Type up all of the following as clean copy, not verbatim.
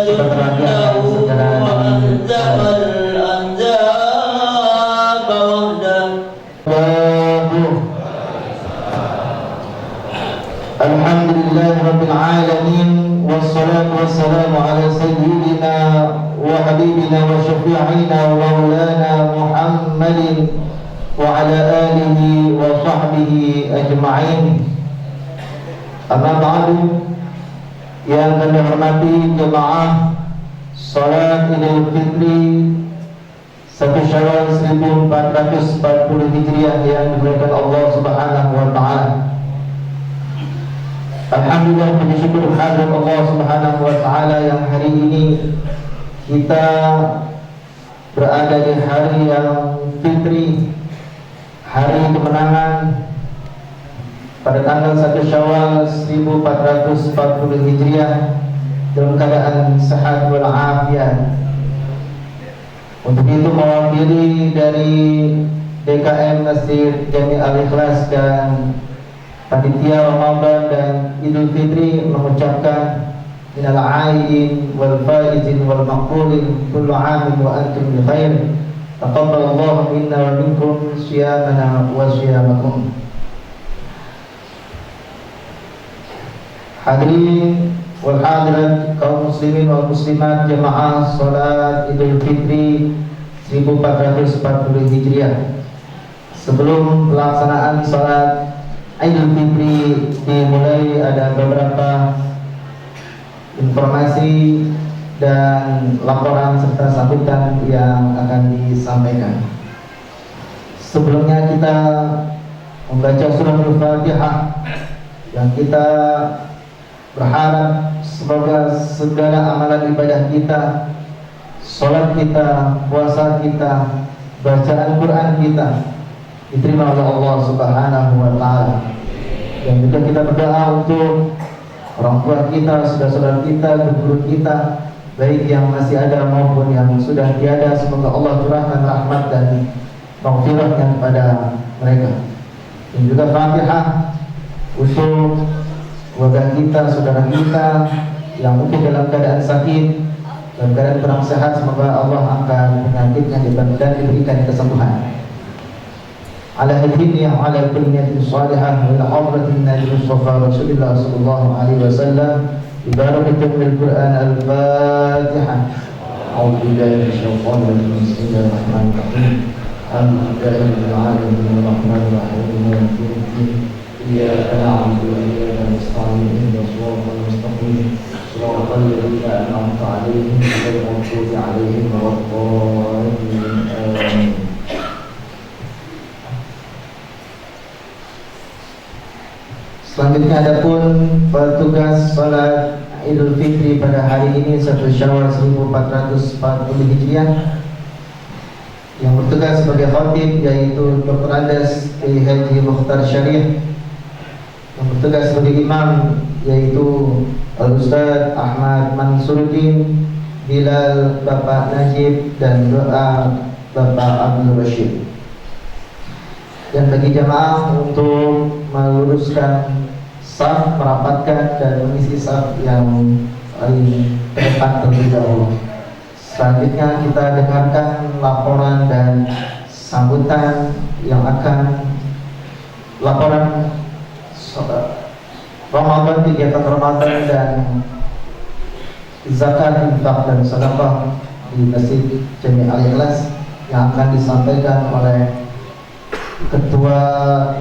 seberbahagia segala Alhamdulillah Rabbil Alamin, wassalatu wassalamu ala sayyidina wa habibina wa syafi'ina wa maulana Muhammadin wa ala alihi wa sahbihi ajma'in. Amma ba'du, yang kami hormati jemaah salat Idul Fitri 1 Syawal 1440 Hijriah yang dimuliakan Allah Subhanahu wa taala. Alhamdulillah, puji syukur kehadirat Allah Subhanahu wa taala yang hari ini kita berada di hari yang fitri, hari kemenangan pada tanggal 1 Syawal 1440 Hijriah dalam keadaan sehat walafiat. Untuk itu mewakili dari DKM Masjid Jami Al-Ikhlas dan panitia Ramadan dan Idul Fitri mengucapkan minal aidin wal faizin wal maqbulin kullu amin wa antum bi khair. Taqabbalallahu minna wa minkum siyamana wa siyamakum. Hadirin wal hadirat kaum muslimin wal muslimat jemaah salat Idul Fitri 1440 Hijriah. Sebelum pelaksanaan salat Idul Fitri dimulai, ada beberapa informasi dan laporan serta sambutan yang akan disampaikan. Sebelumnya kita membaca surah Al-Fatihah yang kita berharap semoga segala amalan ibadah kita, sholat kita, puasa kita, bacaan Quran kita diterima oleh Allah Subhanahu wa taala. Dan juga kita berdoa untuk orang tua kita, saudara-saudara kita, guru kita, baik yang masih ada maupun yang sudah tiada. Semoga Allah curahkan rahmat dan maghfirahnya kepada mereka. Dan juga Fatihah untuk keluarga kita, saudara kita yang mungkin dalam keadaan sakit, dalam keadaan kurang sehat. Semoga Allah angkat penyakitnya dan diberikan kesembuhan. Ala hadhihi wa ala kulli niyatin salihah wa ila hadratin Nabi Mustafa Rasulullah sallallahu alaihi wasallam bi barakatil Quran al-Fatihah. A'udzu billahi minasyaitonir rajim. Bismillahirrahmanirrahim. Alhamdulillahi rabbil alamin. Iyyaka na'budu wa iyyaka nasta'in. Ihdinas siratal mustaqim. Shiratal ladzina an'amta 'alaihim ghairil maghdubi 'alaihim waladdallin. Amin. Selanjutnya adapun petugas salat Idul Fitri pada hari ini 1 Syawal 1440 Hijriah yang bertugas sebagai khatib yaitu Dr. Andes Haji Mukhtar Syarif, yang bertugas sebagai imam yaitu Al-Ustaz Ahmad Mansuruddin, Bilal Bapak Najib, dan doa Bapak Abdul Rashid. Dan bagi jamaah untuk meluruskan saf, merapatkan dan mengisi saf yang paling depan terlebih dahulu. Selanjutnya kita dengarkan laporan dan sambutan yang akan laporan Ramadan, kegiatan Ramadan dan zakat, infak dan sedekah di Masjid Jami Al-Ikhlas yang akan disampaikan oleh Ketua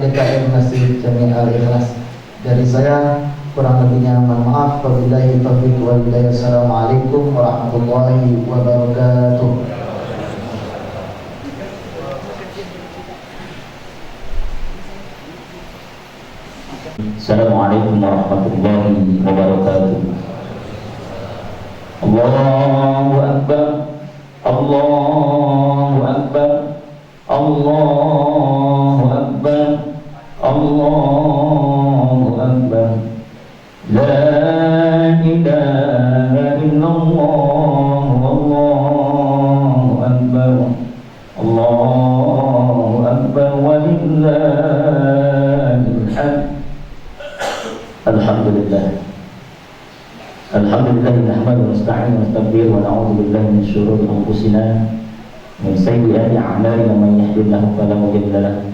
DKM Masjid Jami Al-Ikhlas. Dari saya kurang lebihnya mohon maaf. Wabillahi taufiq wal hidayah. Assalamualaikum warahmatullahi wabarakatuh. Assalamualaikum warahmatullahi wabarakatuh. Allahu Akbar, Allahu Akbar, Allahu Akbar, Allahu Akbar. La ilaha illallah, Allahu Akbar, Allahu Akbar, walillahil hamd. Alhamdulillah. Alhamdulillah نحمده ونستعين ونستغفره ونعوذ بالله من شرور أنفسنا من سيئات أعمالنا من يهده الله فلا مضل له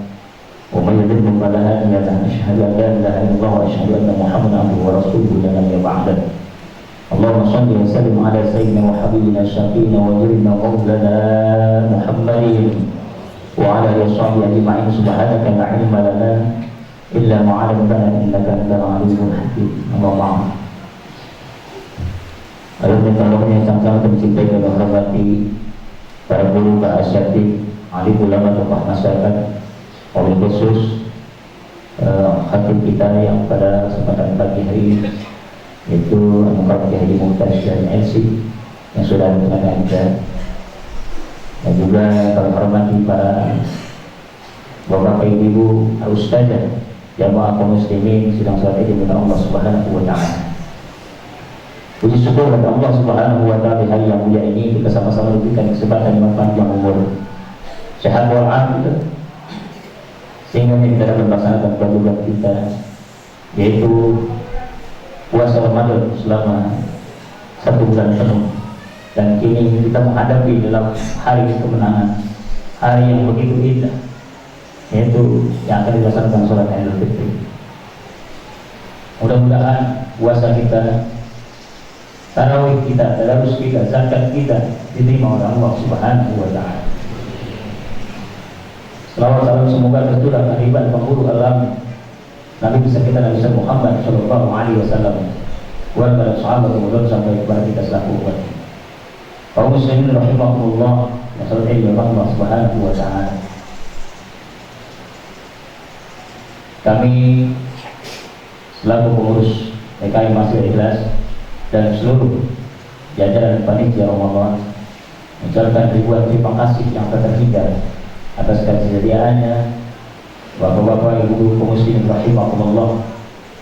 ومن يضلل فلا هادي له أشهد أن لا إله إلا الله وأشهد أن محمدا عبده ورسوله لا نبي بعده اللهم صل وسلم على سيدنا وحبيبنا شفينا وجرنا مولانا محمد وعلى آله وصحبه أجمعين سبحانك لا علم لنا إلا ما علمتنا إنك أنت العليم الحكيم أما بعد Alhamdulillah yang sangat mencintai dan menghormati para guru, para asyatid, alim ulama, tokoh masyarakat, wabil khusus khatib kita yang pada kesempatan pagi hari ini yaitu Al-Mukarram Haji Mumtaz dan LC yang sudah mengenai kita, dan juga para hormati para bapak ibu ustazah jamaah kaum muslimin sedang salat Id dengan Allah Subhanahu wa taala. Puji syukur kepada Allah Subhanahu wa taala di hari yang mulia ini kita sama-sama diberikan kesempatan yang panjang umur, sehat walafiat, sehingga kita dapat melaksanakan kewajiban kita yaitu puasa Ramadan selama 1 bulan penuh. Dan kini kita menghadapi dalam hari kemenangan, hari yang begitu indah, yaitu yang akan dilaksanakan sholat Idul Fitri. Mudah-mudahan puasa kita, tarawih kita, tadarus kita, zakat kita diterima oleh Allah Subhanahu wa taala. Selawat salam semoga tercurah kehadiran penghulu alam Nabi besar kita Nabi Muhammad sallallahu alaihi wasallam, kepada sahabat kemudian sampai kepada kita selaku umat. Kaum muslimin rahimahumullah, masalahnya oleh Allah Subhanahu wa taala. Kami selaku pengurus PKI Masjid Ikhlas dan seluruh jajaran panitia Ramadan mengucapkan ribuan terima kasih yang tak terhingga atas kesediaannya bapak-bapak ibu kaum muslimin rahimahumullah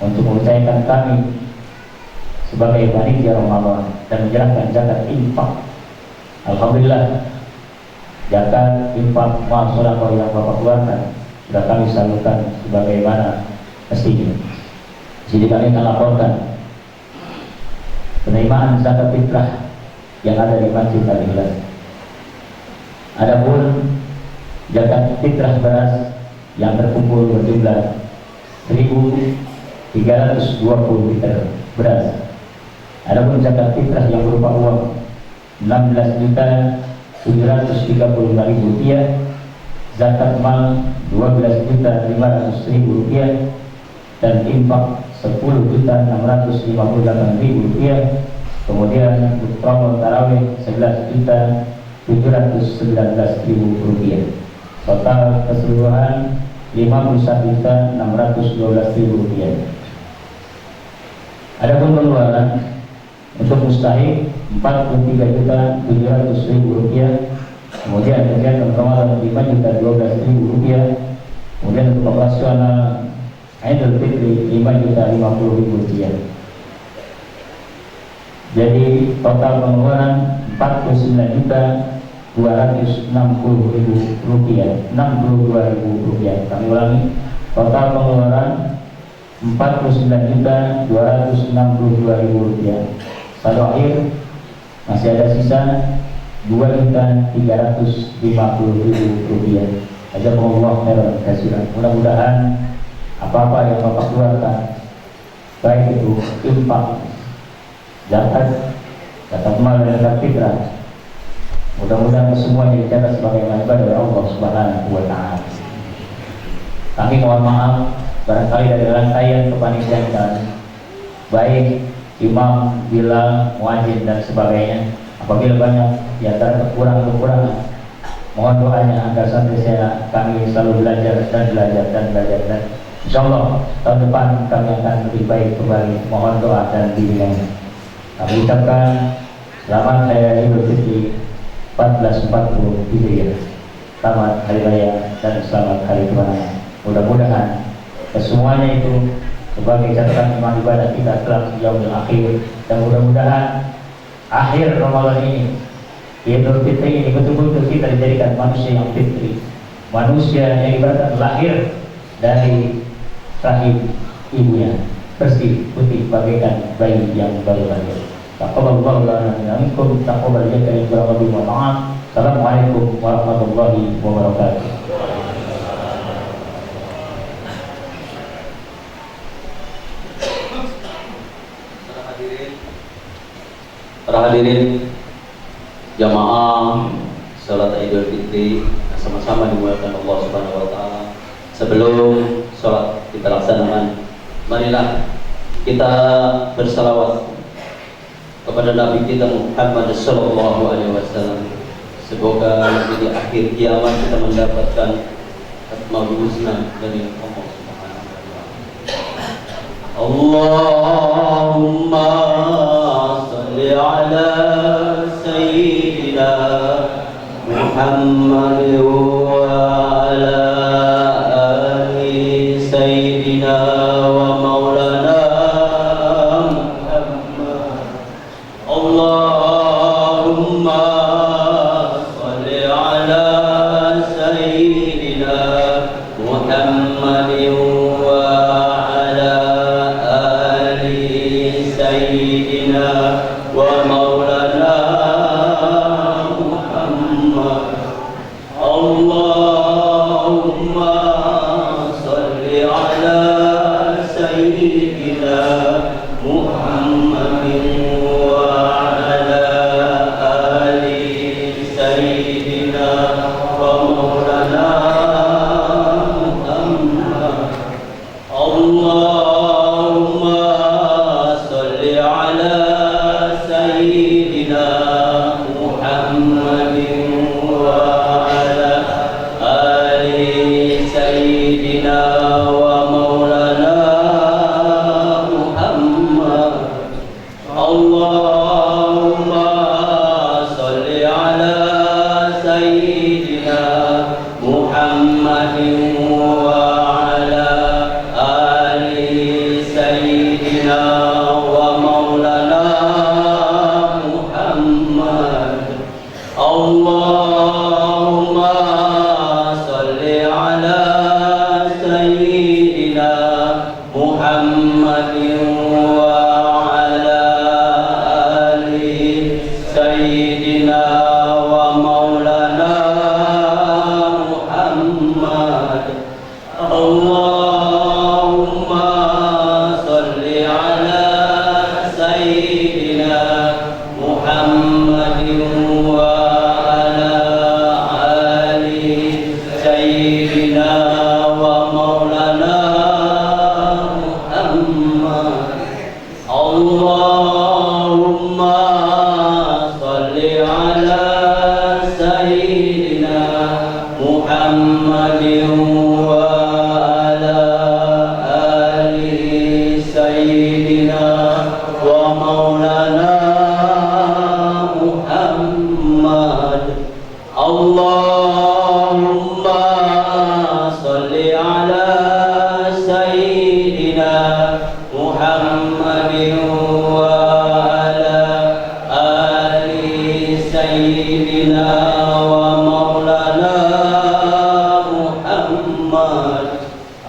untuk mempercayakan kami sebagai panitia Ramadan dan menjalankan zakat infak. Alhamdulillah, zakat infak mal sedekah yang bapak keluarkan sudah kami salurkan sebagaimana mestinya. Jadi kami akan laporkan penerimaan zakat fitrah yang ada di Masjid Al-Ikhlas. Adapun zakat fitrah beras yang terkumpul berjumlah 1.320 liter beras. Adapun zakat fitrah yang berupa uang 16.735.000 rupiah, zakat mal 12.500.000 rupiah, dan infak 10.658.000 rupiah. Kemudian promo tarawih 11.719.000 rupiah. Total keseluruhan 51.612.000 rupiah. Adapun pengeluaran untuk mustahik 43.700.000 rupiah. Kemudian kegiatan Ramadan 5.012.000 rupiah. Kemudian untuk operasional Idul Fitri 5.050.000 rupiah. Jadi total pengeluaran 49.260.000 rupiah, 62.000 rupiah. Kami ulangi, total pengeluaran 49.262.000 rupiah. Saldo akhir masih ada sisa 2.350.000 rupiah. Jazakumullah khairan katsiran. Mudah-mudahan apa-apa yang Bapak keluarkan, baik itu infak, zakat, zakat mal dan zakat fitrah, mudah-mudahan semuanya dicatat sebagai ibadah dari Allah Subhanahu wa taala. Kami mohon maaf barangkali dari rangkaian kepanitiaan baik imam, bilal, muadzin dan sebagainya, apabila banyak di antara kekurangan-kekurangan, mohon doanya agar senantiasa kami selalu belajar dan insyaallah tahun depan kami akan lebih baik kembali. Mohon doa dan bimbingan. Kami ucapkan selamat Hari Raya Idul Fitri 1440 Hijriah, selamat Hari Raya dan selamat Hari Kemenangan. Mudah-mudahan kesemuanya itu sebagai catatan iman ibadah kita telah yaumil akhir, dan mudah-mudahan akhir Ramadan ini, Idul Fitri ini betul-betul kita dijadikan manusia yang fitri, manusia yang ibarat lahir dari rahim ibunya bersih putih bagaikan bayi yang baru lahir. Taqabbalallahu lana wa minkum, taqabbal ya karim wa rabbi wa ta'ala. Assalamualaikum warahmatullahi wabarakatuh. Para hadirin jamaah salat Idul Fitri sama-sama dimuliakan Allah Subhanahu wa taala. Sebelum salat kita laksanakan, marilah kita bersalawat kepada Nabi kita Muhammad sallallahu alaihi wasallam. Semoga di akhir kiamat kita mendapatkan Asmaul Husna dari Allah Subhanahu wa taala. Allahumma shalli ala sayyidina Muhammad wa ala ali sayyidina wa maulana Muhammad. Allahumma shalli ala sayyidina Muhammad wa ala ali sayyidina wa maulana Muhammad. Allahumma shalli ala sayyidina Muhammad wa ala ali sayyidina wa maulana Muhammad. Allahumma shalli ala sayyidina Muhammad wa ala ali sayyidina wa maulana Muhammad. Allahumma shalli ala sayyidina Muhammad wa ala ali sayyidina wa maulana Muhammad. Allahumma shalli ala sayyidina Muhammad wa ala ali sayyidina wa maulana Muhammad. Allahumma shalli ala sayyidina Muhammad wa ala ali sayyidina wa maulana Muhammad. Allahumma shalli ala sayyidina Muhammad wa ala ali sayyidina wa maulana Muhammad. Allahumma shalli ala sayyidina Muhammad wa ala ali sayyidina wa maulana Muhammad.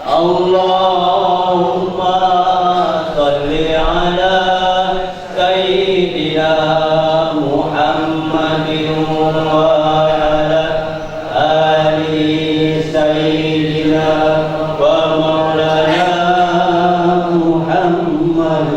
Allahumma shalli ala sayyidina Muhammad wa ala ali sayyidina wa maulana Muhammad.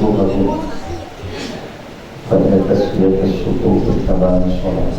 صفوفكم فإن تسوية الصفوف تمام الصلاة.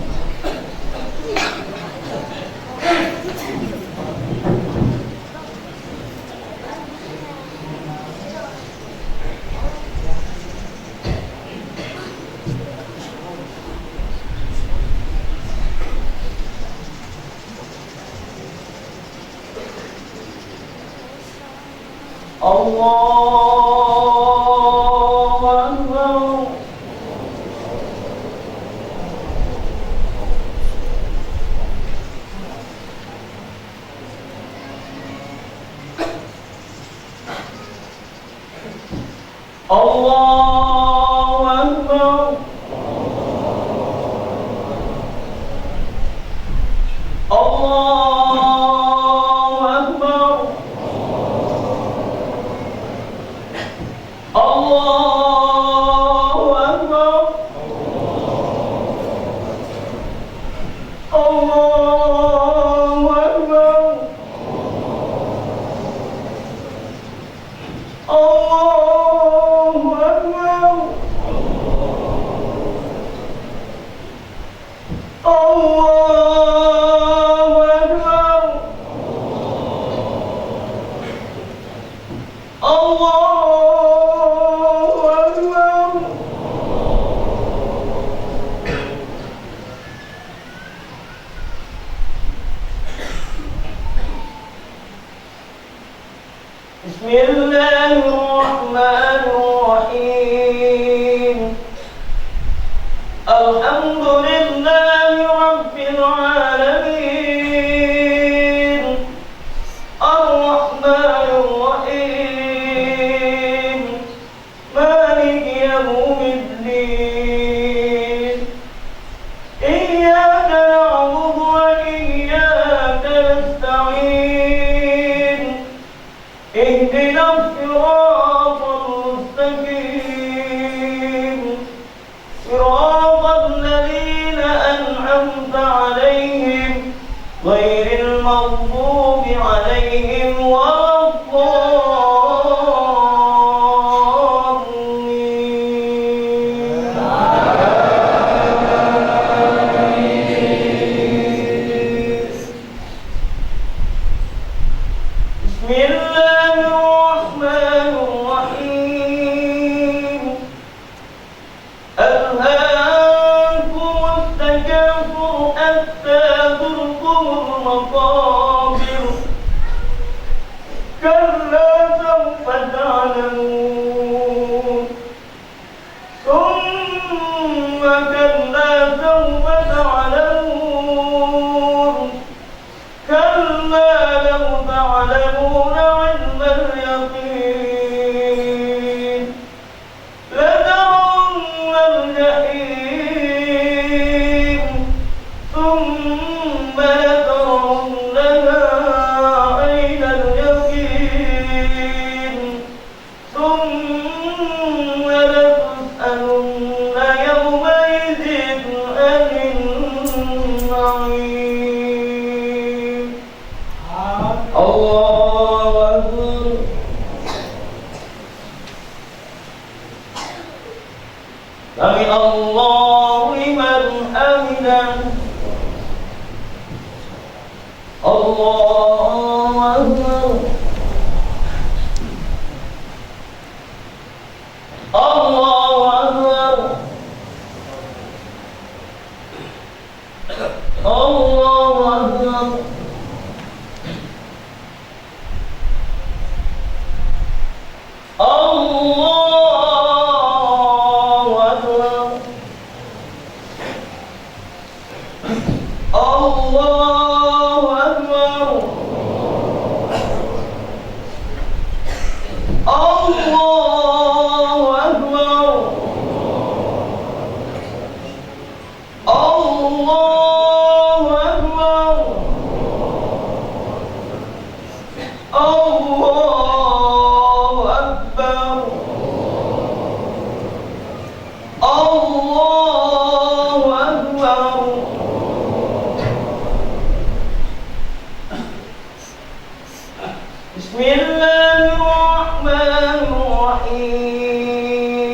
Bismillahirrahmanirrahim.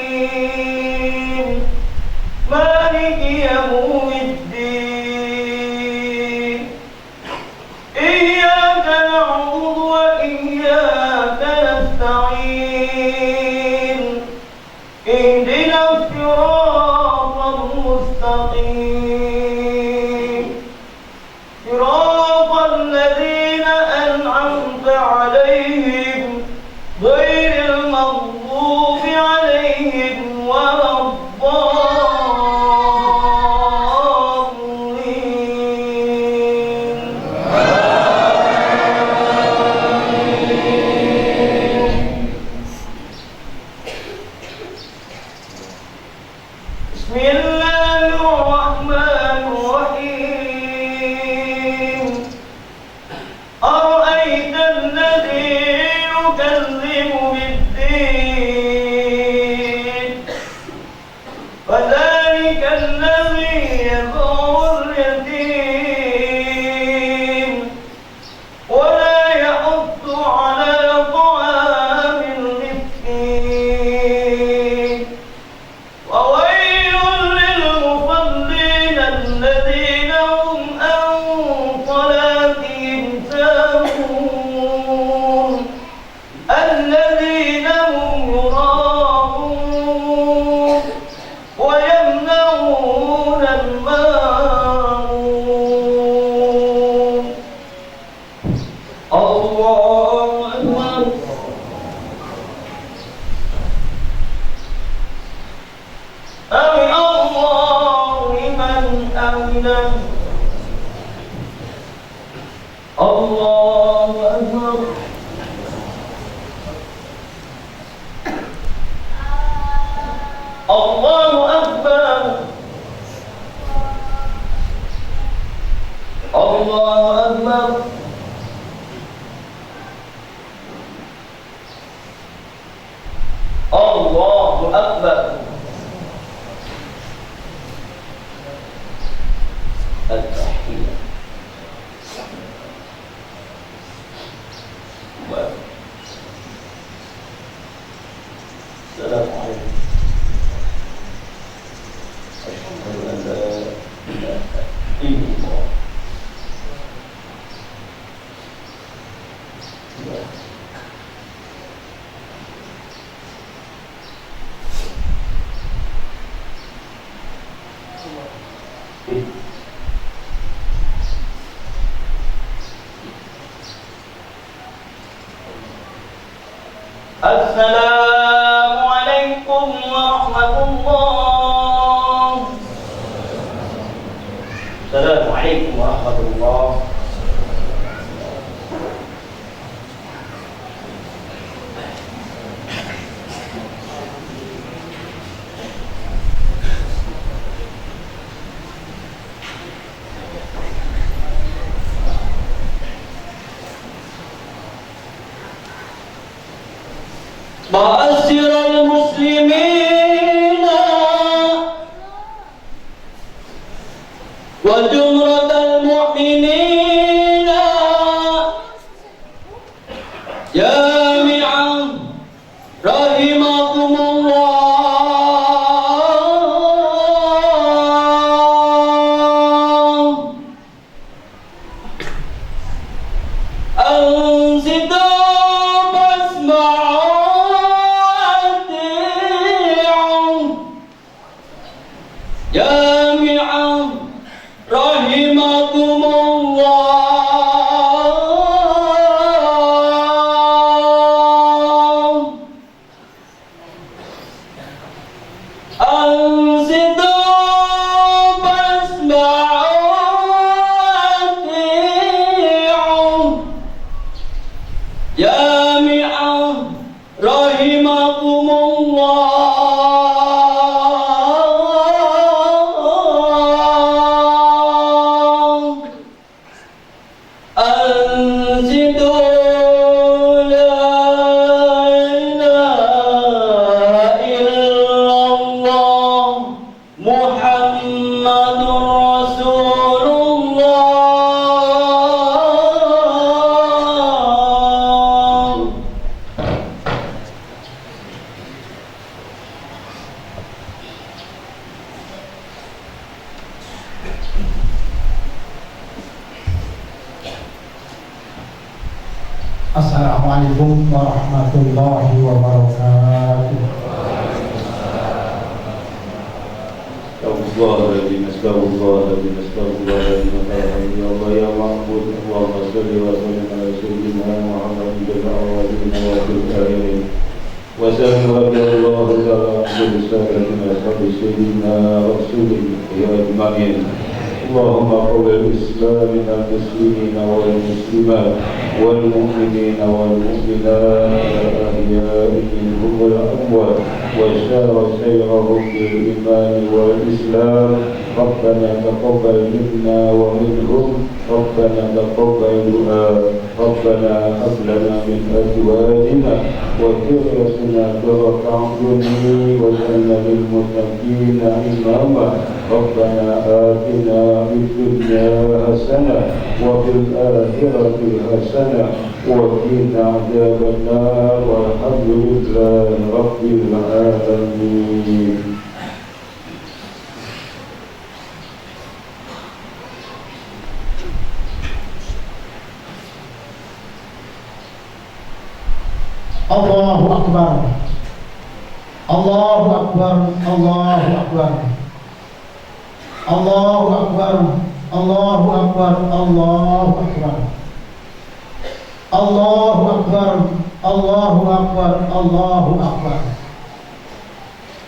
الرحيم مالك يوم الدين إياك نعبد وإياك نستعين اهدنا الصراط المستقيم صراط الذين أنعمت عليهم غير المغضوب عليهم ولا الضالين. بسم الله الرحمن الرحيم أرأيت الذي يكذب بالدين فذلك الذي يدعو اليتيم ولا يحض على طعام المسكين وويل للمصلين الذين هم عن صلاتهم ساهون الذين هم يراءون ويمنعون الماعون. الله أكبر. أمن الله لمن أمنه. الله أكبر. الله أكبر. الله أكبر. الله أكبر. التحية. السلام عليكم. أشهد أن لا إله إلا الله. السلام عليكم ورحمة الله. السلام عليكم ورحمة الله. Assalamualaikum warahmatullahi wabarakatuh. Ya Allah ya Mahmud, Allahumma salli wa sallim ala sayyidina Muhammad وسلم رضي الله تعالى عن سادتنا أصحاب سيدنا رسول الله أجمعين. اللهم قوي الإسلام المسلمين والمسلمات والمؤمنين والمؤمنات الأحياء منهم والأموات وسار سيرهم بالإيمان والإسلام. ربنا تقبل منا ومنهم، ربنا تقبل دعاء، ربنا هب لنا من أزواجنا وذريتنا قرة أعين واجعلنا للمتقين إماما. ربنا آتنا في الدنيا حسنة وفي الآخرة حسنة وقنا عذاب النار والحمد لله رب العالمين. Allahu Akbar, Allahu Akbar, Allahu Akbar, Allahu Akbar, Allahu Akbar, Allahu Akbar, Allahu Akbar, Allahu Akbar, Allahu Akbar,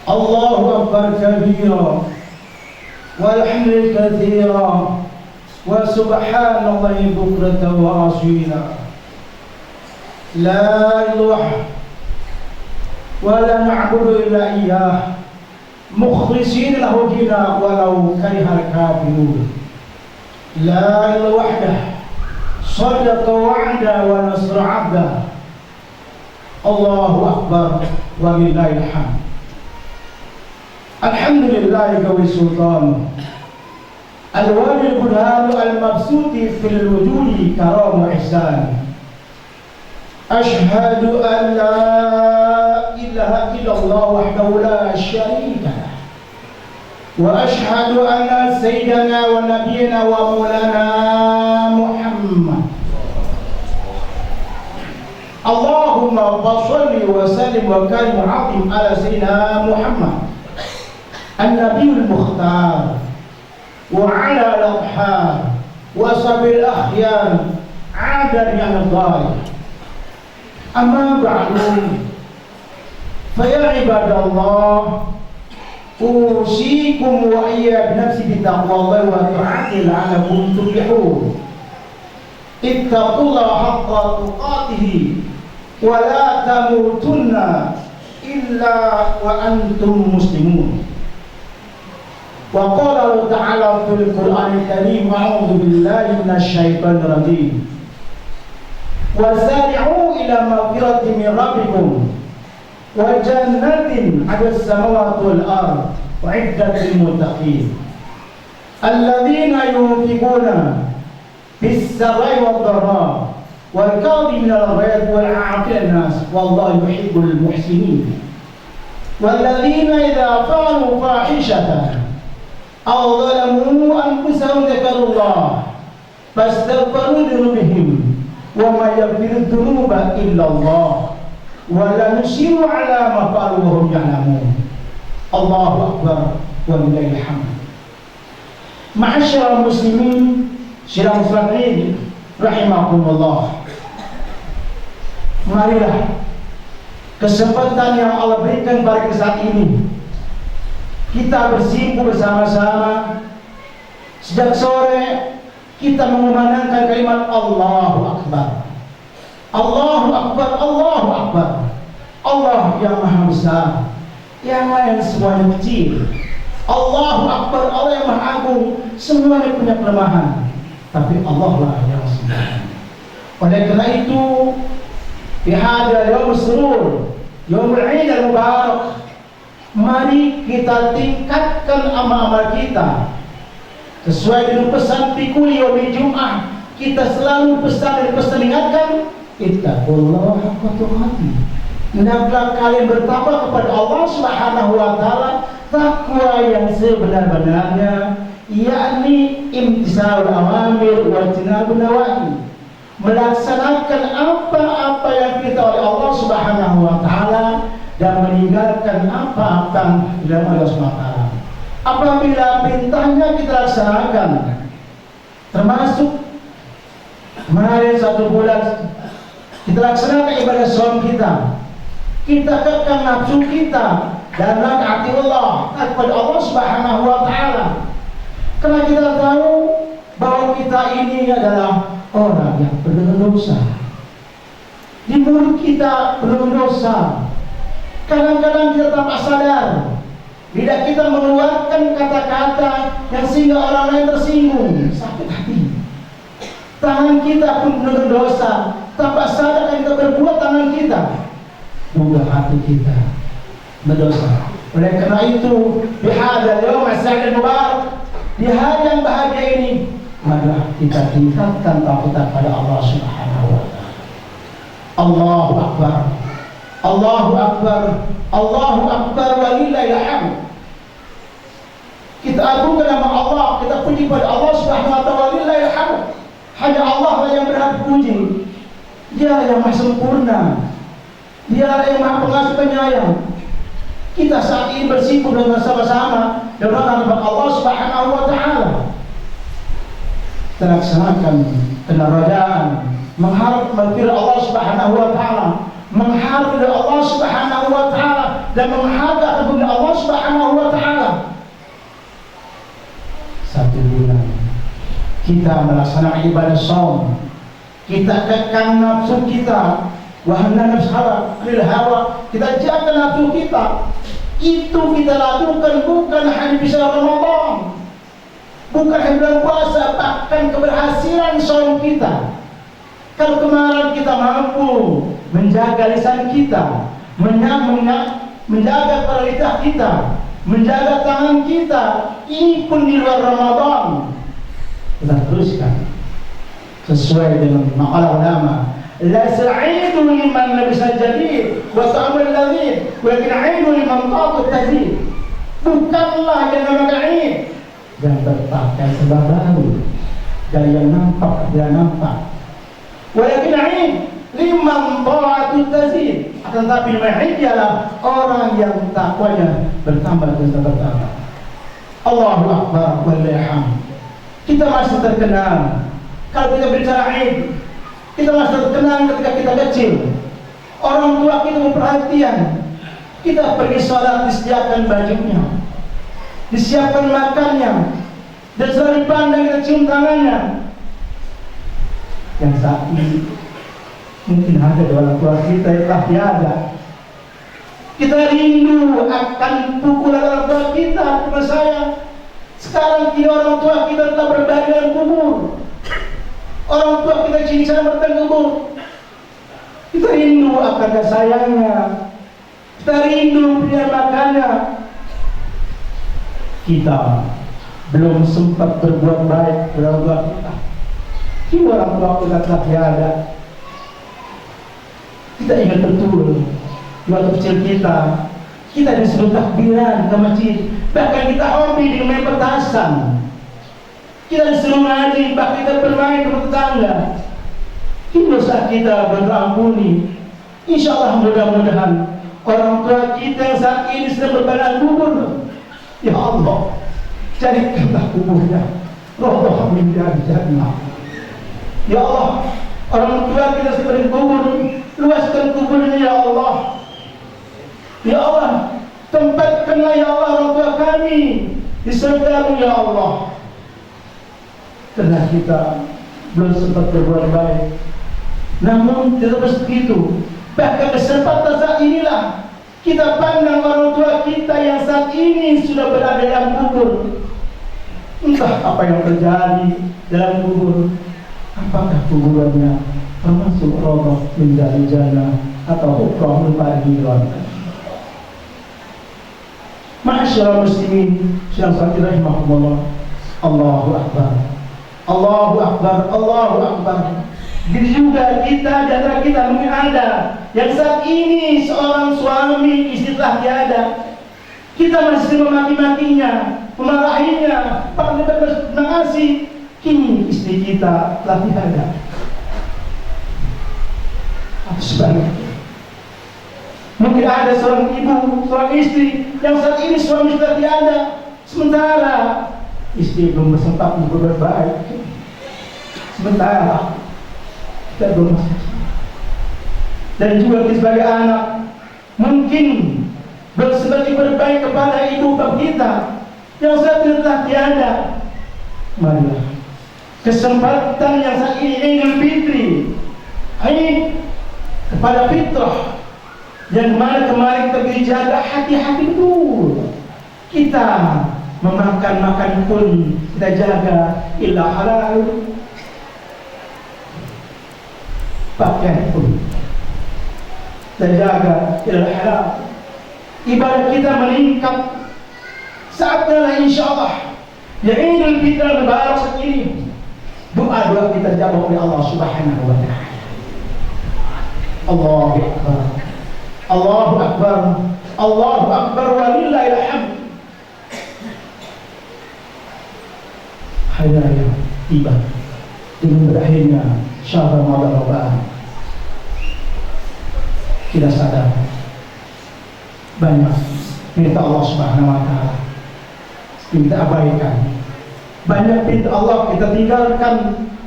Allahu Akbar kabira walhamdulillah katsira wa subhanallahi bukratan wa asila. لا إله ولا نعبد إلا إياه مخلصين له دينا ولو كره الكافرون. لا إله وحده صدق وعده ونصر عبده. الله أكبر ولله الحمد. الحمد لله قوي السلطان الوالي البرهان المبسوط في الوجود كرام وإحسان. أشهد أن لا إله إلا الله وحده لا شريك له، وأشهد أن سيدنا ونبينا ومولانا محمد. اللهم صل وسلم وكرم وعظم على سيدنا محمد النبي المختار وعلى الأصحاب وصحب الأخيار عدد من الضالين. أما بعد فيا عباد الله أوصيكم وإياي بنفسي بتقوى الله وطاعته لعلكم تفلحون. اتقوا الله حق تقاته ولا تموتن إلا وأنتم مسلمون. وقال الله تعالى في القرآن الكريم أعوذ بالله من الشيطان الرجيم وسارعوا إلى مغفرة من ربكم وجنة على السماوات والأرض وعدة للمتقين الذين ينفقون في السراء والضراء والكاظمين الغيظ والعافين الناس والله يحب المحسنين. والذين إذا فعلوا فاحشة أو ظلموا أنفسهم ذكروا الله فاستغفروا لذنوبهم وما يغفر الذنوب إلا الله ولا نصر على ما فعلوا وهم يعلمون. الله أكبر ولله الحمد. Ma'asyiral muslimin, sidang muslimin rahimakumullah. Marilah kesempatan yang Allah berikan pada kita saat ini kita bersimpuh bersama-sama. Sejak sore kita mengumandangkan kalimat Allahu Akbar, Allahu Akbar, Allahu Akbar. Allah yang maha besar, yang lain semuanya kecil. Allahu Akbar, Allah yang maha agung, semuanya punya kelemahan, tapi Allah lah yang sempurna. Oleh karena itu, di hadal yaum surur, yaumul Eid al-Mubarak, mari kita tingkatkan amal-amal kita sesuai dengan pesan Fikuli Yaumil Jum'ah. Kita selalu pesan ingatkan, ittaqullaha haqqa tuqatih. Hendaklah kalian bertakwa kepada Allah Subhanahu wa taala takwa yang sebenar-benarnya, yakni imtisalul awamir wa ijtinabun nawahi. melaksanakan apa-apa yang kita oleh Allah Subhanahu wa taala dan meninggalkan apa-apa yang Allah Subhanahu wa taala. Apabila perintahnya kita laksanakan, termasuk kemarin 1 bulan kita laksanakan ibadah saum kita kekang nafsu kita dan hati Allah kepada Allah Subhanahu wa taala. Karena kita tahu bahwa kita ini adalah orang yang penuh dosa. Di mulut kita penuh dosa. Kadang-kadang kita tanpa sadar, lidah kita mengeluarkan kata-kata yang sehingga orang lain tersinggung, sakit hati. Tangan kita pun penuh dosa, tanpa sadar yang kita berbuat tangan kita, juga hati kita berdosa. Oleh karena itu, di hadzal yaum as-sa'id mubarak, di hari yang bahagia ini, maka kita tingkatkan tauhid kepada Allah Subhanahu wa taala. Allahu akbar. Allahu akbar. Allahu akbar walillahil hamd. Kita agungkan nama Allah, kita puji kepada Allah Subhanahu wa taala, walillahil hamd. Hanya Allah lah yang berhak puji. Dia yang maha sempurna. Dia yang maha pengasih penyayang. Kita saat ini bersikup dengan bersama-sama dengan Allah Subhanahu wa taala. Terlaksanakan kenerajaan, mengharap maghfirah Allah Subhanahu wa taala, mengharap dari Allah Subhanahu wa taala dan mengharap kepada Allah Subhanahu wa taala. 1 bulan kita melaksanakan ibadah saum, kita kekang nafsu kita, wahana nafsu hawa, kita jaga nafsu kita. Itu kita lakukan bukan hanya bisa Ramadan, bukan hanya bulan puasa, bahkan keberhasilan saum kita. Kalau kemarin kita mampu menjaga lisan kita, menjaga kepala lidah kita, menjaga tangan kita, ini pun di luar Ramadan. Kita teruskan sesuai dengan makalah ulama. La sa'idu liman labisa jadid wa ta'amul ladhid walakin 'aidu liman ta'atut tazid. Bukanlah yang namanya Eid yang berpakaian serba baru, dari yang nampak tidak nampak. Walakin 'aid liman ta'atut tazid. Akan tetapi Eid ialah orang yang takwanya bertambah dan bertambah. Allahu akbar walillahi hamd. Kita masih terkenal kalau kita bicara Eid, kita masih terkenal ketika kita kecil. Orang tua kita memperhatian. Kita pergi sholat, disediakan bajunya, disiapkan makannya, dan selalu dipandang, kita cium tangannya. Yang saat ini mungkin ada di orang tua kita yang telah tiada. Kita rindu akan pukulan orang tua kita. Kepada saya, sekarang kini orang tua kita telah berada dalam kubur. Orang tua kita cincang berada kubur. Kita rindu akan kasih sayangnya, kita rindu dia makannya. Kita belum sempat berbuat baik kepada orang tua kita. Kini orang tua kita telah tiada. Kita ingat betul waktu kecil kita disuruh takbiran ke masjid, bahkan kita hobi dengan main petasan. Kita disuruh ngaji, bahkan kita bermain ke tetangga. Kini dosa kita berampuni. Insya Allah mudah-mudahan orang tua kita yang saat ini sedang berbadan kubur, ya Allah, jadikanlah kuburnya roh min jannah. Ya Allah, orang tua kita sedang kubur, luaskan kuburnya ya Allah. Ya Allah, tempatkanlah ya Allah orang tua kami di surga-Mu ya Allah. Karena kita belum sempat berbuat baik, namun tidak begitu. Bahkan kesempatan saat inilah kita pandang orang tua kita yang saat ini sudah berada dalam kubur. Entah apa yang terjadi dalam kubur. Apakah kuburannya termasuk roboh menjadi jannah atau hukum membagi rota. Ma'asyiral muslimin yang sakit rahimahumullah. Allahu akbar. Allahu akbar. Allahu akbar. Begitu juga kita, di antara kita mungkin ada yang saat ini seorang suami istri telah tiada. Kita masih memaki-makinya, memarahinya, padahal kita berterima kasih. Kini istri kita telah tiada. atau sebaliknya. Mungkin ada seorang ibu, seorang istri yang saat ini suami sudah tiada, sementara istri belum sempat berbuat baik, sementara kita belum masuk. Dan juga kita sebagai anak mungkin bersempat berbaik kepada ibu bapak kita yang saat ini telah tiada. Marilah kesempatan yang saat ini Idul Fitri, Aid kepada fitrah yang kemarin kita dijaga hati-hati betul. Kita memakan pun kita jaga illa halal, pakaian pun kita jaga illa halal. Ibadah kita meningkat, saatnya insyaallah ya Idul Fitri Mubarak ini doa-doa kita dijawab oleh Allah Subhanahu wa taala. Allahu Akbar, Allahu Akbar, Allahu Akbar walillahil hamd. Hari raya tiba dengan berakhirnya syahr Ramadan. Kita sadar banyak perintah Allah Subhanahu wa taala kita abaikan, banyak perintah Allah kita tinggalkan,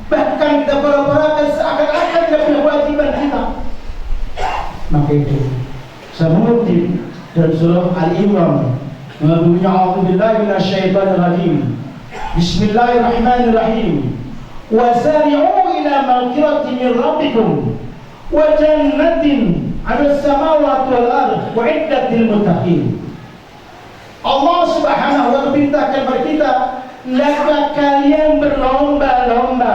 bahkan kita pura-purakan seakan-akan tidak punya kewajiban kita. Maka itu saya mengutip dari surah Al-Imran, A'udzubillahi minasyaitonir rajim. Bismillahirrahmanirrahim. Wasari'u ila maghfiratin min rabbikum wa jannatin 'alas samawati wal ardi u'iddat lil muttaqin. Allah Subhanahu wa taala perintahkan kepada kita, hendaklah kalian berlomba-lomba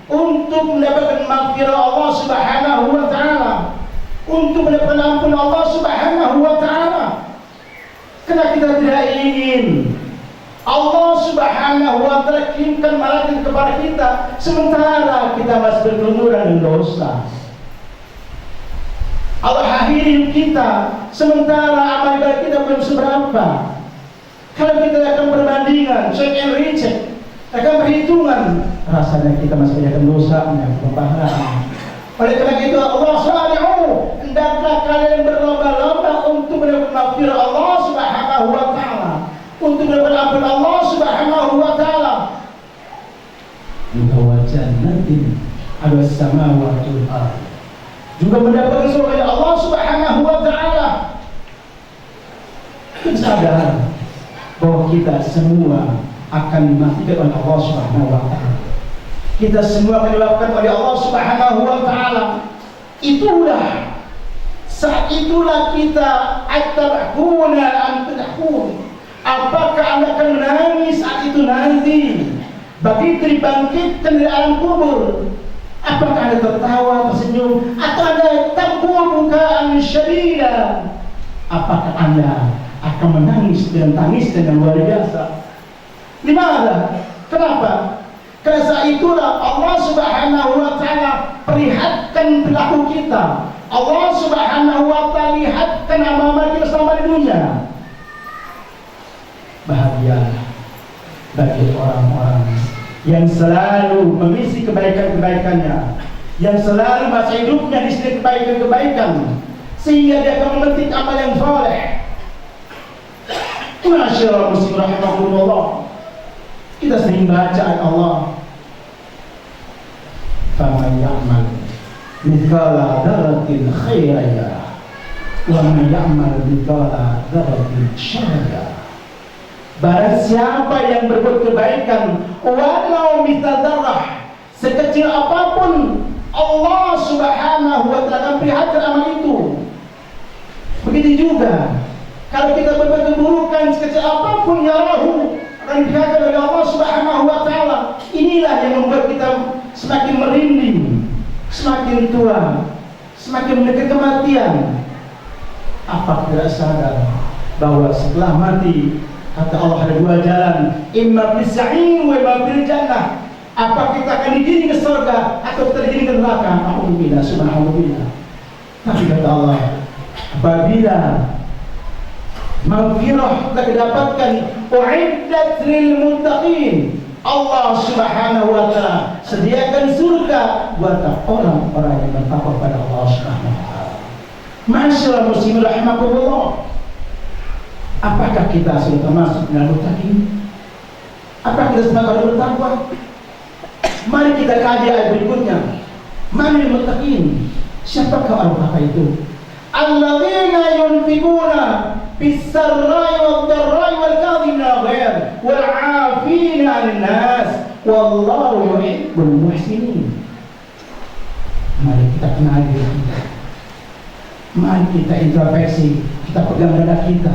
untuk mendapatkan maghfirah Allah Subhanahu wa taala, untuk mendapatkan ampun Allah Subhanahu wa taala. Karena kita tidak ingin Allah Subhanahu wa taala kirimkan malaikat kepada kita sementara kita masih bergelumuran dengan dosa. Allah akhiri kita sementara amal ibadah kita belum seberapa. Kalau kita akan berbandingan, check and recheck, akan perhitungan, rasanya kita masih banyak dosa, banyak pembaharan. Oleh karena itu Allah sari'u, hendaklah kalian berlomba-lomba untuk mendapat maghfirah Allah Subhanahu wa taala, untuk mendapat ampun Allah Subhanahu wa taala. Wa jannatin 'alas samawati wal ardi, juga mendapatkan surga Allah Subhanahu wa taala. Kesadaran bahwa kita semua akan dimatikan oleh Allah Subhanahu wa taala. Kita semua akan dilakukan oleh Allah Subhanahu wa taala. Itulah saat itulah kita atabahuna am tadhun. Apakah Anda akan menangis saat itu nanti begitu dibangkitkan dari alam kubur? Apakah Anda tertawa, tersenyum, atau Anda tabur bukaan syadida? Apakah Anda akan menangis dengan tangis yang luar biasa? Dimana? Kenapa? Karena saat itulah Allah Subhanahu wa taala perlihatkan perilaku kita. Allah Subhanahu wa taala lihatkan amal-amal kita selama di dunia. Bahagia bagi orang-orang yang selalu mengisi kebaikan-kebaikannya, yang selalu masa hidupnya di sini kebaikan-kebaikan, sehingga dia akan memetik amal yang saleh. Masyaallah muslim rahimahullah. Kita sering baca ayat Allah, faman ya'mal mithqala dzarratin khairan yarah wa man ya'mal mithqala dzarratin syarran yarah. Barang siapa yang berbuat kebaikan walau mithqala dzarrah, sekecil apapun, Allah Subhanahu wa taala akan perlihatkan amal itu. Begitu juga kalau kita berbuat keburukan sekecil apapun, ya Allah, akan dilihatkan oleh Allah Subhanahu wa taala. Inilah yang membuat kita semakin merinding, semakin tua, semakin mendekat kematian. Apa tidak sadar bahwa setelah mati, kata Allah, ada dua jalan, imma fis sa'ir wa imma fil jannah. Apa kita akan digiring ke surga atau kita digiring ke neraka? Alhamdulillah, subhanallah. Tapi kata Allah, apabila maghfirah telah didapatkan, u'iddat lil muttaqin, Allah Subhanahu wa taala sediakan surga buat orang-orang yang bertakwa pada Allah Subhanahu wa taala. Ma'asyiral muslimin rahimakumullah. Apakah kita sudah termasuk dalam muttaqin? Apakah kita sebagai bertakwa? Mari kita kaji ayat berikutnya. Mana yang muttaqin? Siapakah orang takwa itu? Alladzina yunfiquna bis-sarra'i wad-dharra'i wal-kadhimina al-ghayz wal-'afina 'anil nas wallahu yuhibbul muhsinin. Mari kita kenali diri kita. Mari kita introspeksi, kita pegang dada kita.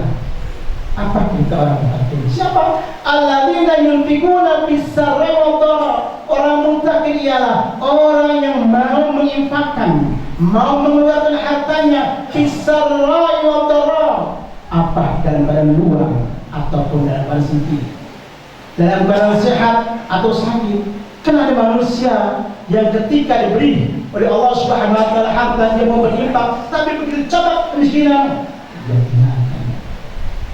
Apa kita orang muttaqin? Siapa? Alladzina yunfiquna bis-sarra'i wad-dharra'i. Orang muttaqin ialah orang yang mau menginfakkan, mau mengeluarkan hartanya bis-sarra'i wad-dharra'i. Apa dalam keadaan luar ataupun dalam keadaan sempit, dalam keadaan sehat atau sakit. Karena ada manusia yang ketika diberi oleh Allah Subhanahu wa taala harta dia mau berinfak, tapi begitu coba kemiskinan dia tinggalkan.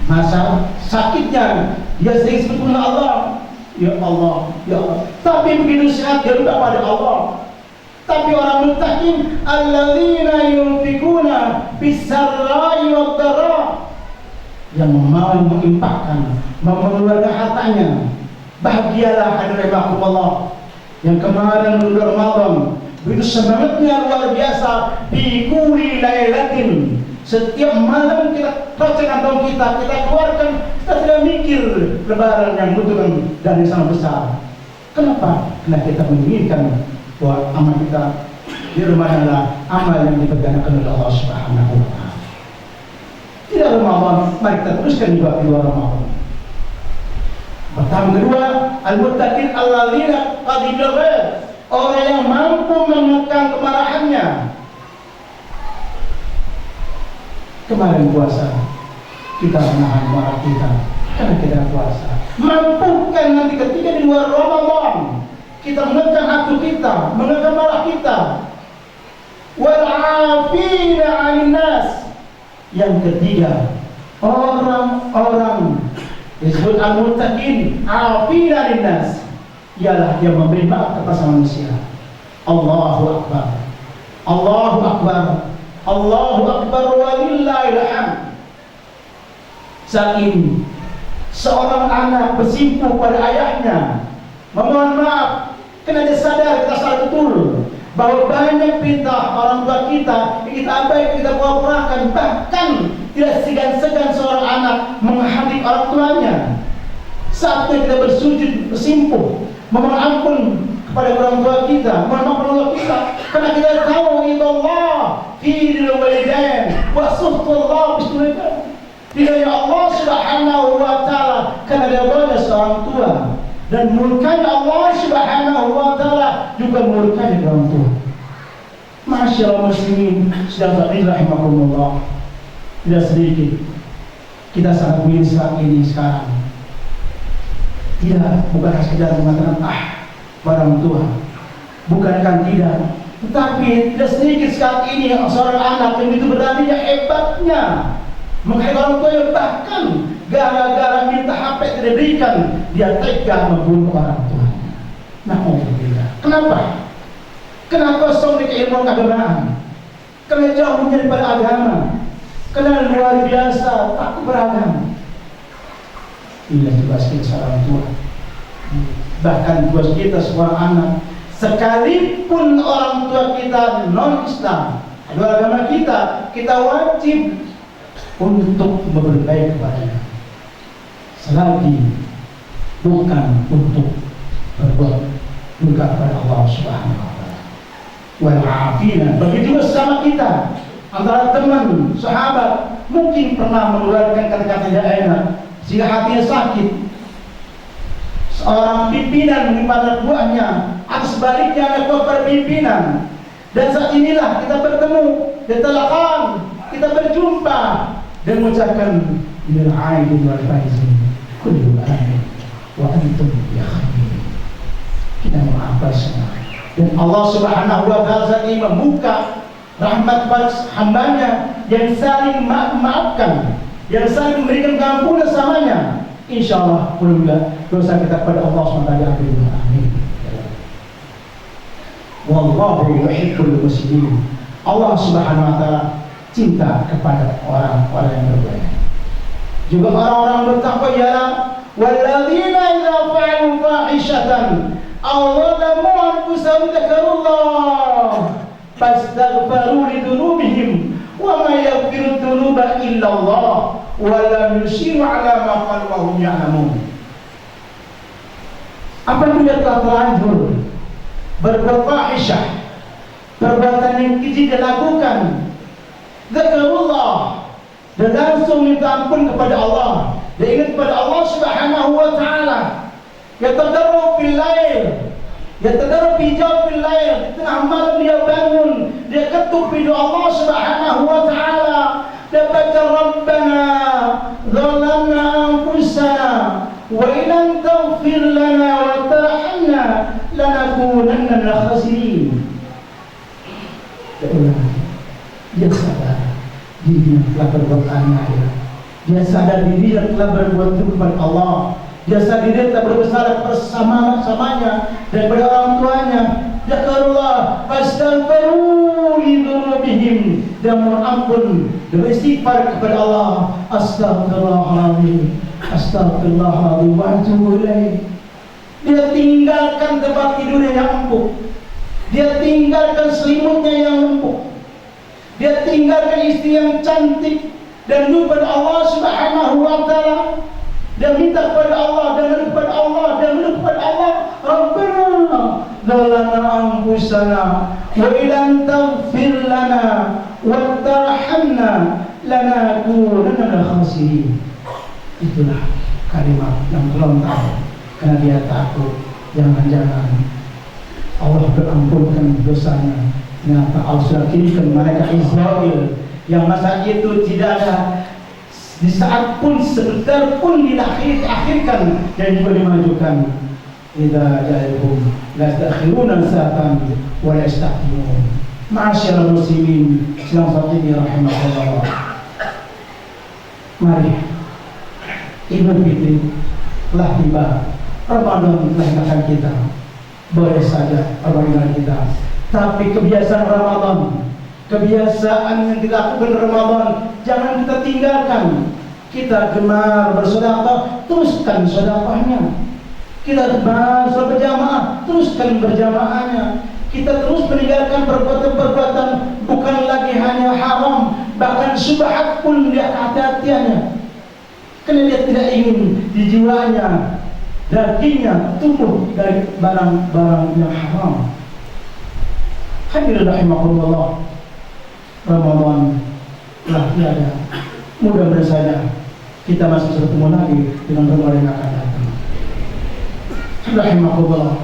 Masa sakitnya dia sering sebut nama Allah, ya Allah, ya Allah. Tapi begitu sehat dia lupa pada Allah. Tapi orang muttaqin alladzina yunfiquna bis-sarra'i wad-dharra'i, yang mau menginfakkan, mau mengeluarkan hartanya. Bahagialah hadirin rahimakumullah yang kemarin bulan Ramadan begitu semangatnya luar biasa. Bi kulli lailatin, setiap malam kita baca kantong kita keluarkan, kita tidak mikir lebaran yang butuhkan dan yang sangat besar. Kenapa? Karena kita menginginkan bahwa amal kita di rumah adalah amal yang dipegangan oleh Allah Subhanahu wa taala. Tidak Ramadan, mari kita teruskan juga di luar Ramadan. Pertama kedua, al-muttaqin alladzina qad ghadab, orang yang mampu mengekang kemarahannya. Kemarin puasa kita menahan marah kita karena kita puasa. Mampukan nanti ketika di luar Ramadan kita mengekang hati kita, mengekang marah kita. Wal 'afina 'anil nas. Yang ketiga, orang-orang disebut al-muttaqin 'afina 'anil nas, ialah yang memberi maaf kepada manusia. Allahu akbar. Allahu akbar. Allahu akbar walillahil hamd. Saat ini seorang anak bersimpuh pada ayahnya, memohon maaf karena dia sadar kita salah betul bahwa banyak perintah orang tua kita yang kita abaikan, kita pura-purakan, bahkan tidak segan-segan seorang anak menghadik orang tuanya. Saatnya kita bersujud, bersimpuh, memohon ampun kepada orang tua kita, mohon maaf kepada orang kita, karena kita tahu Allah fi walidain wa suhtullah bismillah. Tidak Allah Subhanahu wa taala karena dia banyak seorang tua, dan murkanya Allah Subhanahu wa taala juga murkanya orang tua. Masyaallah muslimin sedang rahimakumullah. Tidak sedikit kita sangat ingin saat ini sekarang. Tidak, bukan sekedar mengatakan orang tua, bukankan tidak, tetapi tidak sedikit saat ini seorang anak yang itu beraninya, hebatnya menghargai orang tua, yang bahkan gara-gara minta HP tidak diberikan dia tega membunuh orang tuanya. Na'udzubillah. Kenapa? Kenapa kosong di keilmuan keagamaan? Karena jauh daripada agama, karena luar biasa takut beragama. Ini tugas kita seorang tua, bahkan tugas kita seorang anak, sekalipun orang tua kita non-Islam, adalah agama kita wajib untuk berbaik kepadanya, selagi bukan untuk berbuat durhaka kepada Allah Subhanahu wa taala. Wal 'afina, begitu sama kita, antara teman, sahabat, mungkin pernah mengeluarkan kata-kata tidak enak sehingga hatinya sakit. Seorang pimpinan menimpa buahnya, atau sebaliknya anak buah perpimpinan. Dan saat inilah kita bertemu, ditalaqan, kita berjumpa dan mengucapkan minal aidin wal faizin kullu amin wa antum ya khair. Kita mengapa semua, dan Allah Subhanahu wa taala saat ini membuka rahmat pada hambanya yang saling maafkan, yang saling memberikan keampunan samanya. Insyaallah mudah dosa kita kepada Allah SWT diampuni. Amin. Wallahu yuhibbul muslimin. Allah Subhanahu wa taala cinta kepada orang-orang yang berbaik. Juga orang-orang bertakwa ialah walladzina idza fa'alu fahishatan aw zalamu anfusahum dzakarullah fastaghfiru lidzunubihim wa ma yaghfiru dzunuba illa Allah wa lam yusiru 'ala ma qalu wa hum ya'lamun. Apabila telah terlanjur berbuat fahisyah, perbuatan yang keji dilakukan, dzakarullah, dan langsung minta ampun kepada Allah, dia ingat kepada Allah Subhanahu wa taala, yatadarru fil lail, yatadarru fi jawfil lail, di tengah malam dia bangun, dia ketuk pintu Allah Subhanahu wa taala, dia baca Rabbana zalamna anfusana wa illam taghfir lana wa tarhamna lanakunanna minal khasirin. Dia sadar dirinya telah berbuat aniaya. Dia sadar dirinya telah berbuat dosa kepada Allah. Dia sadar dirinya telah bersalah bersama-samanya dan kepada orang tuanya. Dzakarullah fastaghfiru lidzunubihim, dia mohon ampun dan beristighfar kepada Allah. Astagfirullahaladzim, astagfirullahaladzim wa atubu ilaih. Dia tinggalkan tempat tidurnya yang empuk, dia tinggalkan selimutnya yang empuk, dia tinggalkan istri yang cantik dan lupa kepada Allah Subhanahu wa taala. Dia minta kepada Allah dan menurut kepada Allah dan menurut kepada Allah, Rabbana zalamna anfusana wa illam taghfir lana wa tarhamna lanakunanna minal khasirin. Itulah kalimat yang terlontar karena dia takut jangan-jangan Allah berampunkan dosanya. Ternyata Allah sudah kirimkan malaikat Israel yang masa itu tidak ada di saat pun sebentar pun diakhirkan dan juga dimajukan. Idza ja'alhum la yastakhiruna sa'atan wa la yastaqdimun. Ma'asyiral muslimin, sedang fatimi rahimahullah. Mari Idul Fitri telah tiba, Ramadan telah datang kita. Boleh saja Ramadan kita, tapi kebiasaan Ramadan, kebiasaan yang dilakukan Ramadan jangan kita tinggalkan. Kita gemar bersedekah, teruskan sedekahnya. Kita gemar berjamaah, teruskan berjamaahnya. Kita terus meninggalkan perbuatan-perbuatan bukan lagi hanya haram, bahkan syubhat pun dia hati-hatiannya. Karena dia tidak ingin di jiwanya dagingnya tumbuh dari barang-barang yang haram. Hadirin rahimakumullah, Ramadan telah tiada. Mudah-mudahan saja kita masih bertemu lagi dengan Ramadan yang akan datang. Rahimakumullah.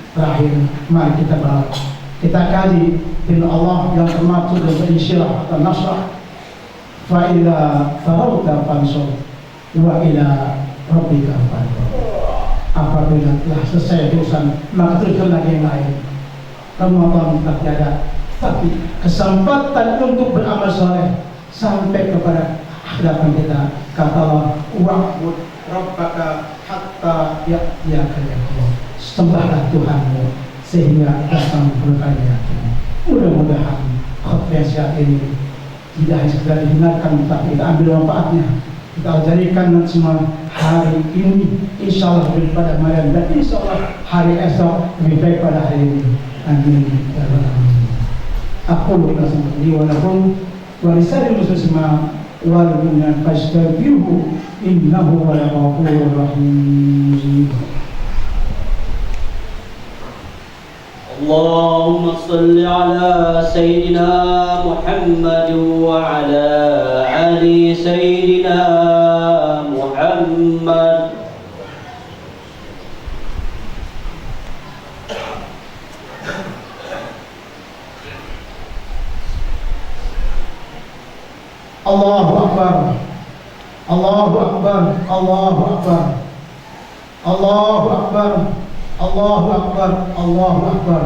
Terakhir, mari kita bahas, kita kaji firman Allah yang termaksud dari insyirah atau nasrah. Fa idza faragta fansur wa ila rabbika farghab. Apabila telah selesai urusan, maka teruskan lagi yang lain. Ramadan tak tiada, tapi kesempatan untuk beramal soleh sampai kepada hadapan kita. Kata Allah, wa'bud rabbaka hatta ya'tiyakal yaqin. Sembahlah Tuhanmu sehingga datang berkahnya. Mudah-mudahan khutbah siang ini tidak hanya sekedar didengarkan, tapi kita ambil manfaatnya. Kita jadikan semua hari ini insya Allah lebih pada kemarin, dan insya Allah hari esok lebih baik pada hari ini. Amin. Aku berkata li wa lakum wa lisanil muslimin wal mu'minin fastaghfiruhu innahu huwal ghafurur rahim. اللهم صل على سيدنا محمد وعلى آل سيدنا محمد. Allahu Akbar, Allahu Akbar, Allahu Akbar, Allahu Akbar, Allahu Akbar, Allahu Akbar,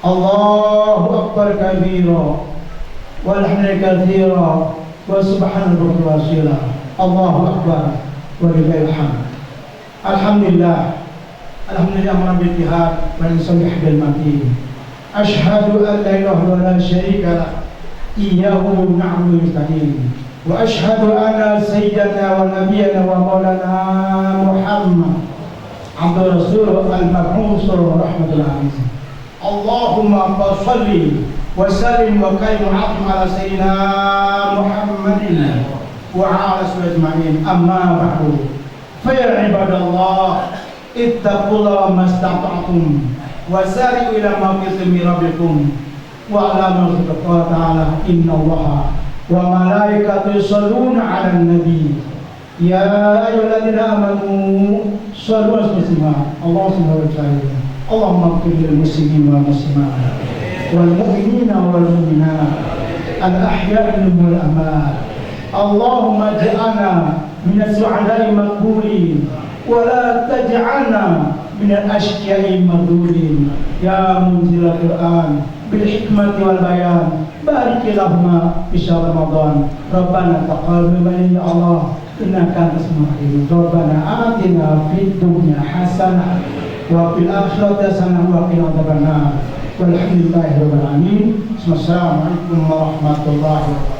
Allahu Akbar kabira walhamdulillah katsira wa subhanallahi wa bihamdihi. Allahu Akbar, walillahil hamd. Alhamdulillah, alhamdulillah rabbil jihad wa yusalih bil matin. Asyhadu an la ilaha wa la syarika lah, iyyahu na'budu wa nasta'in. Wa asyhadu anna sayyidana wa nabiyyana wa maulana Muhammad abdur rasul al-mab'us rahmatul alamin. Allahumma shalli wa sallim wa karim ala sayyidina Muhammadin wa ala alihi ajma'in. Amma ba'du. Fa ya ibadallah, ittaqullaha mastata'tum wa sari'u ila maghfiratin min rabbikum wa ala ma ta'ala innallaha wa malaikatu yusholluna 'alan nabi ya ayyuhalladzina amanu shallu 'alaihi Allahumma Allahumma ighfir lil muslimin wal muslimat wal mu'minina wal mu'minat al ahya'i wal amwat. Allahumma ij'alna min as-su'ada'i maqbulin wa la taj'alna min al-ashqiya'i mardudin ya munzilal Qur'an bil hikmati wal bayan. Barik lahumma fi syahr Ramadan. Rabbana taqabbal minna ya Allah innaka antas samiul alim. Rabbana atina fid dunya hasanah wa fil akhirati hasanah wa qina adzabannar. Walhamdulillahi rabbil alamin. Wassalamualaikum warahmatullahi wabarakatuh.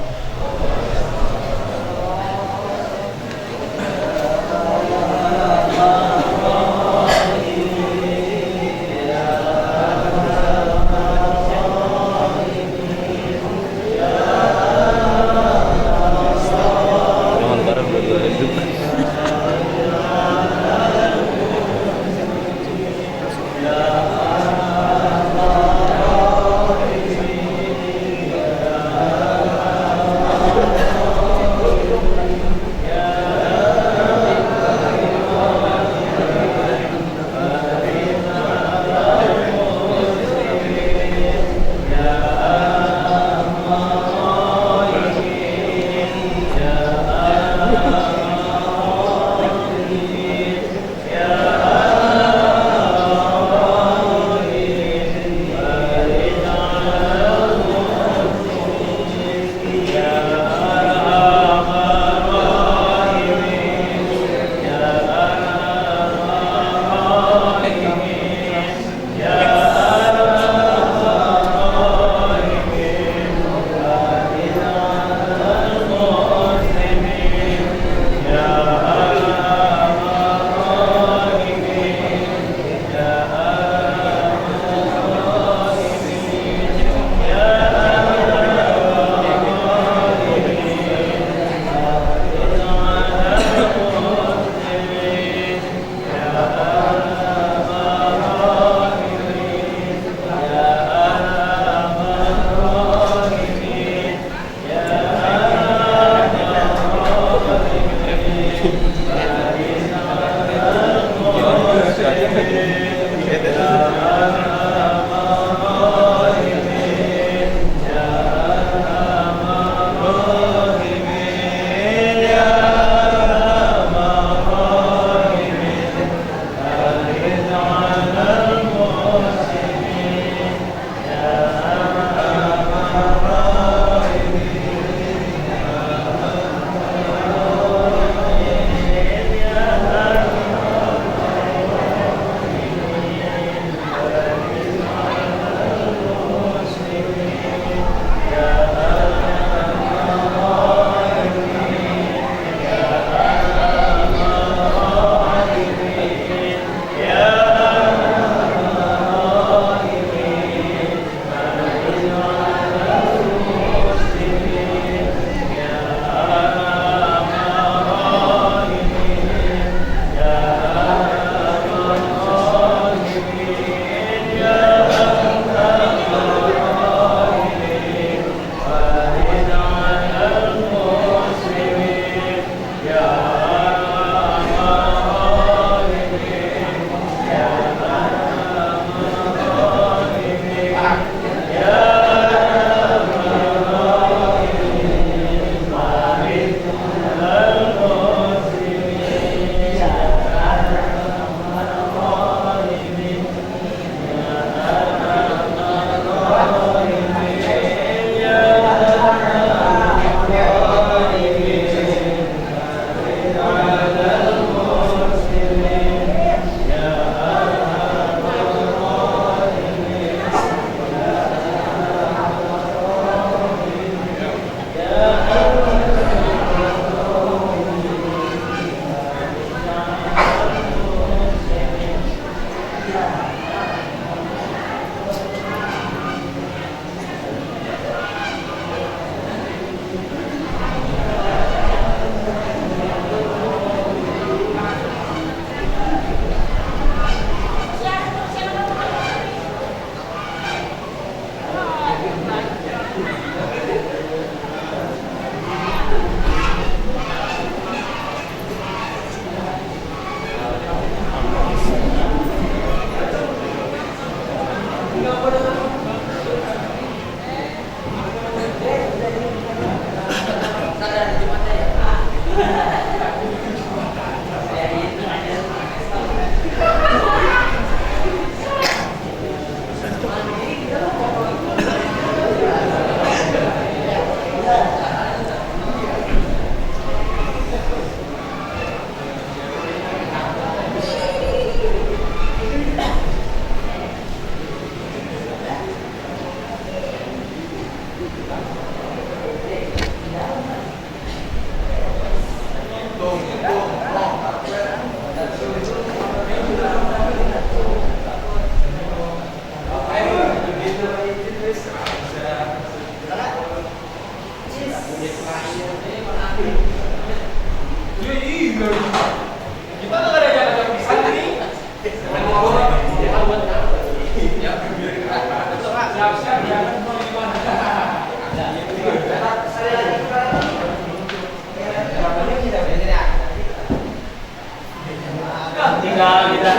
Tinggal kita.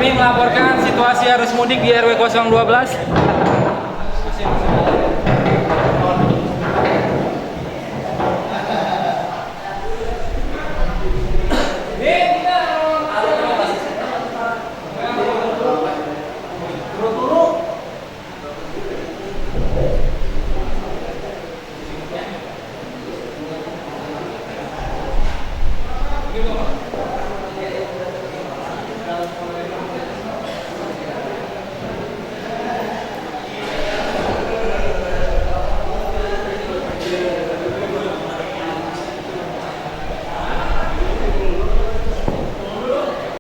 Kami melaporkan situasi arus mudik di RW 012.